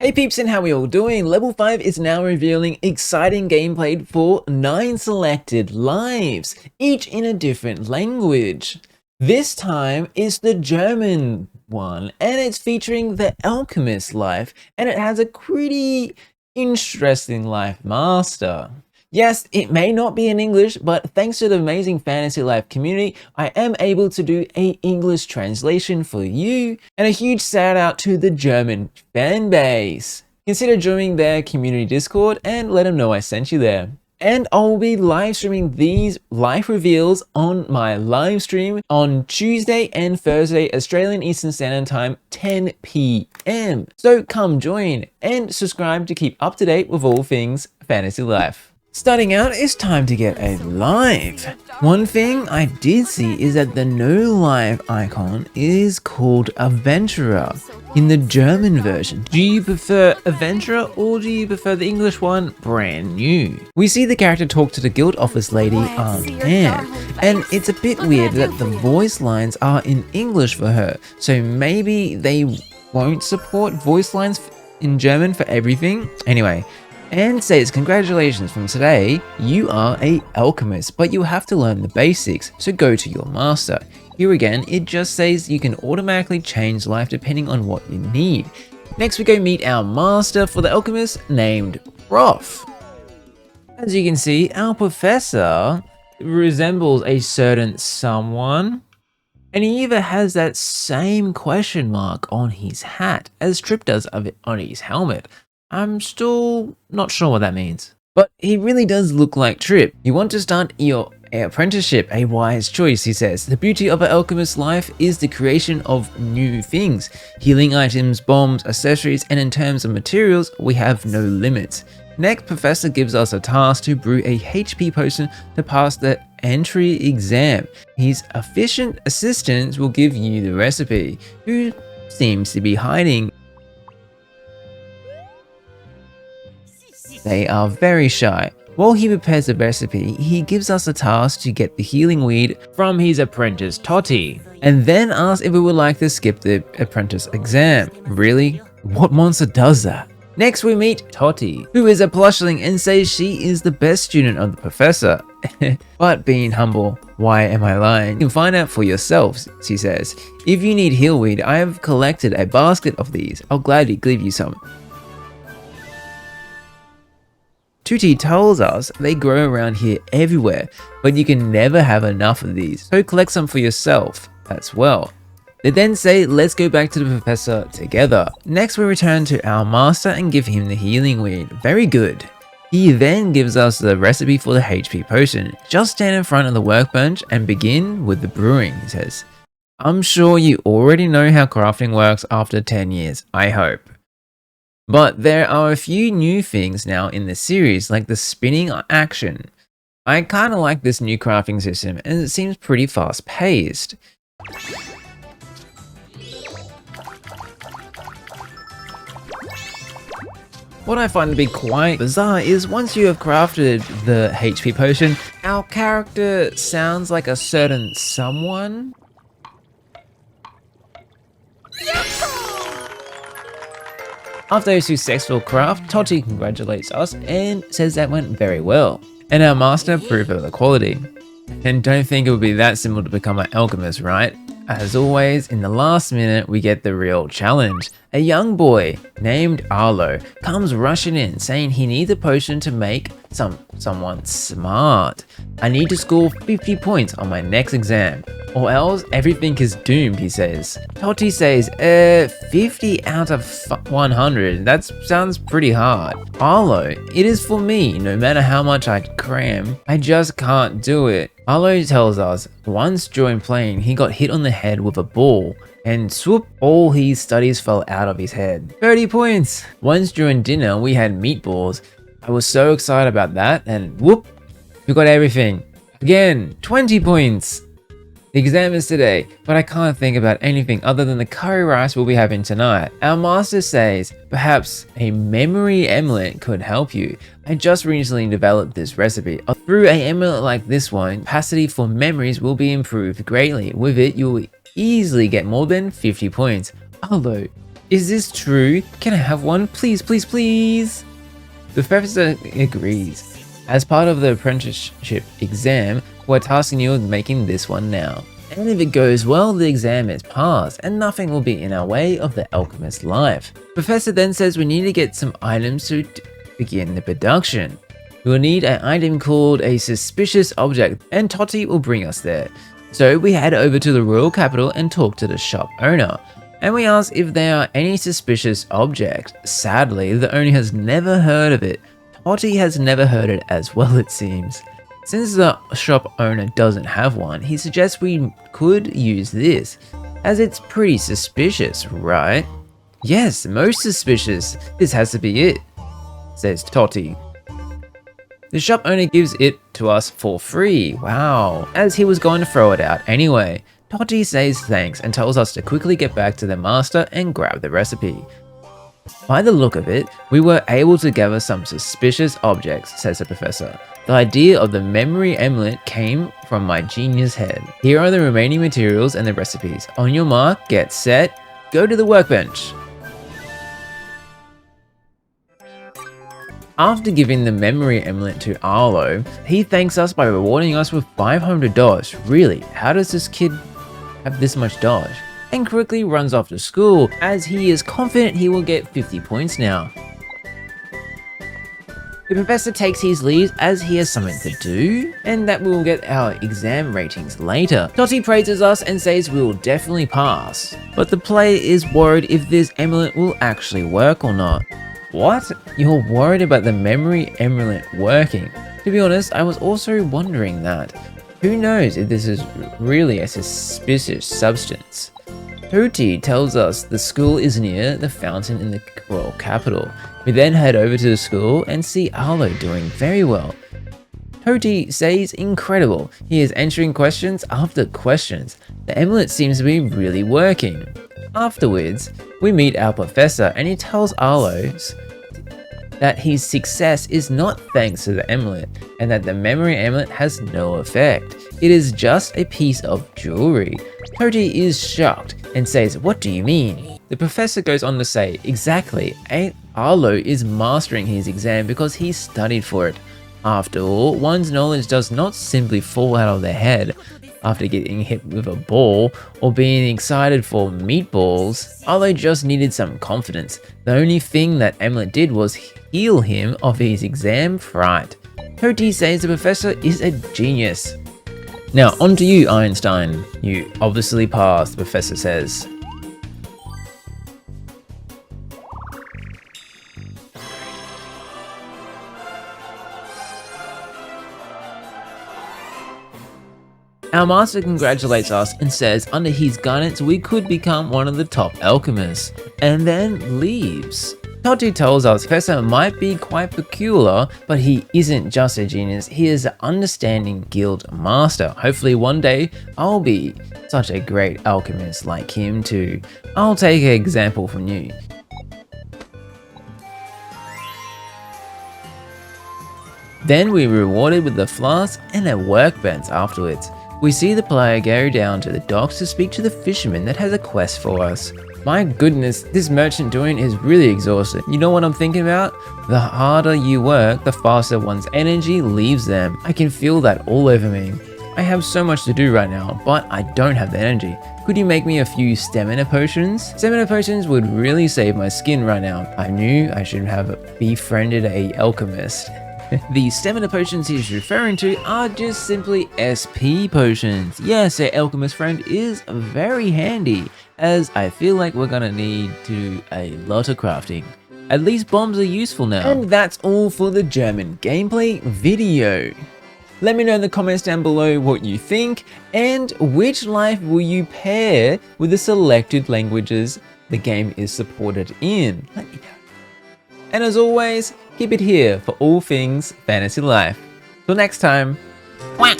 Hey peeps, and how we all doing? Level 5 is now revealing exciting gameplay for 9 selected lives, each in a different language. This time is the German one, and it's featuring the Alchemist life, and it has a pretty interesting life master. Yes, it may not be in English, but thanks to the amazing Fantasy Life community, I am able to do an English translation for you. And a huge shout out to the German fan base. Consider joining their community Discord and let them know I sent you there. And I'll be live streaming these live reveals on my live stream on Tuesday and Thursday, Australian Eastern Standard Time, 10 PM. So come join and subscribe to keep up to date with all things Fantasy Life. Starting out, it's time to get a live. One thing I did see is that the no live icon is called Adventurer in the German version. Do you prefer Adventurer or do you prefer the English one? Brand new. We see the character talk to the guild office lady Aunt Anne, and it's a bit weird that the voice lines are in English for her, so maybe they won't support voice lines in German for everything. Anyway, Anne says, congratulations, from today, you are a alchemist, but you have to learn the basics, so go to your master. Here again, it just says you can automatically change life depending on what you need. Next we go meet our master for the alchemist named Prof. As you can see, our professor resembles a certain someone, and he even has that same question mark on his hat as Trip does of it on his helmet. I'm still not sure what that means. But he really does look like Trip. You want to start your apprenticeship, a wise choice, he says. The beauty of an alchemist's life is the creation of new things. Healing items, bombs, accessories, and in terms of materials, we have no limits. Next, Professor gives us a task to brew a HP potion to pass the entry exam. His efficient assistant will give you the recipe, who seems to be hiding. They are very shy. While he prepares the recipe, he gives us a task to get the healing weed from his apprentice Totty, and then asks if we would like to skip the apprentice exam. Really? What monster does that? Next we meet Totty, who is a plushling and says she is the best student of the professor. But being humble, why am I lying? You can find out for yourselves, she says. If you need heal weed, I have collected a basket of these. I'll gladly give you some. Tutti tells us they grow around here everywhere, but you can never have enough of these, so collect some for yourself as well. They then say let's go back to the professor together. Next we return to our master and give him the healing weed. Very good. He then gives us the recipe for the HP potion. Just stand in front of the workbench and begin with the brewing, he says. I'm sure you already know how crafting works after 10 years, I hope. But there are a few new things now in the series, like the spinning action. I kinda like this new crafting system, and it seems pretty fast paced. What I find to be quite bizarre is once you have crafted the HP potion, our character sounds like a certain someone. After a successful craft, Totty congratulates us and says that went very well. And our master approved of the quality. And don't think it would be that simple to become an alchemist, right? As always, in the last minute, we get the real challenge. A young boy named Arlo comes rushing in saying he needs a potion to make someone smart. I need to score 50 points on my next exam, or else everything is doomed, he says. Totty says, 50 out of 100, that sounds pretty hard. Arlo, it is for me, no matter how much I cram, I just can't do it. Arlo tells us, once during playing, he got hit on the head with a ball, and swoop, all his studies fell out of his head. 30 points! Once during dinner, we had meatballs. I was so excited about that, and whoop, we got everything. Again, 20 points! The exam is today, but I can't think about anything other than the curry rice we'll be having tonight. Our master says, perhaps a memory amulet could help you. I just recently developed this recipe. Through an amulet like this one, capacity for memories will be improved greatly. With it, you'll easily get more than 50 points. Although, Is this true? Can I have one? Please, please, please. The professor agrees. As part of the apprenticeship exam, we're tasking you with making this one now. And if it goes well, the exam is passed and nothing will be in our way of the alchemist's life. Professor then says we need to get some items to begin the production. We will need an item called a suspicious object and Totty will bring us there. So we head over to the royal capital and talk to the shop owner. And we ask if there are any suspicious objects. Sadly, the owner has never heard of it. Totty has never heard it as well, it seems. Since the shop owner doesn't have one, he suggests we could use this, as it's pretty suspicious, right? Yes, most suspicious. This has to be it, says Totty. The shop owner gives it to us for free, wow, as he was going to throw it out anyway. Totty says thanks and tells us to quickly get back to the master and grab the recipe. By the look of it, we were able to gather some suspicious objects, says the professor. The idea of the memory amulet came from my genius head. Here are the remaining materials and the recipes. On your mark, get set, go to the workbench. After giving the memory amulet to Arlo, he thanks us by rewarding us with $500. Really, how does this kid have this much dodge? And quickly runs off to school as he is confident he will get 50 points now. The professor takes his leave as he has something to do and that we will get our exam ratings later. Totty praises us and says we will definitely pass, but the player is worried if this amulet will actually work or not. What? You're worried about the memory amulet working? To be honest, I was also wondering that. Who knows if this is really a suspicious substance? Totty tells us the school is near the fountain in the royal capital. We then head over to the school and see Arlo doing very well. Totty says incredible. He is answering questions after questions. The amulet seems to be really working. Afterwards, we meet our professor and he tells Arlo that his success is not thanks to the amulet and that the memory amulet has no effect. It is just a piece of jewelry. Totty is shocked and says, "What do you mean?" The professor goes on to say, exactly, Arlo is mastering his exam because he studied for it. After all, one's knowledge does not simply fall out of their head after getting hit with a ball or being excited for meatballs. Arlo just needed some confidence. The only thing that amulet did was heal him of his exam fright. Totty says the professor is a genius. Now on to you, Einstein. You obviously passed, the professor says. Our master congratulates us and says under his guidance we could become one of the top alchemists, and then leaves. Totty tells us Professor might be quite peculiar, but he isn't just a genius, he is an understanding guild master. Hopefully one day I'll be such a great alchemist like him too. I'll take an example from you. Then we're rewarded with the flask and a workbench afterwards. We see the player go down to the docks to speak to the fisherman that has a quest for us. My goodness, this merchant doing is really exhausting. You know what I'm thinking about? The harder you work, the faster one's energy leaves them. I can feel that all over me. I have so much to do right now, but I don't have the energy. Could you make me a few stamina potions? Stamina potions would really save my skin right now. I knew I should have befriended a alchemist. The stamina potions he's referring to are just simply SP potions. Yes, our alchemist friend is very handy, as I feel like we're gonna need to do a lot of crafting. At least bombs are useful now. And that's all for the German gameplay video. Let me know in the comments down below what you think, and which life will you pair with the selected languages the game is supported in. Let me know. And as always, keep it here for all things fantasy life. Till next time. Quack.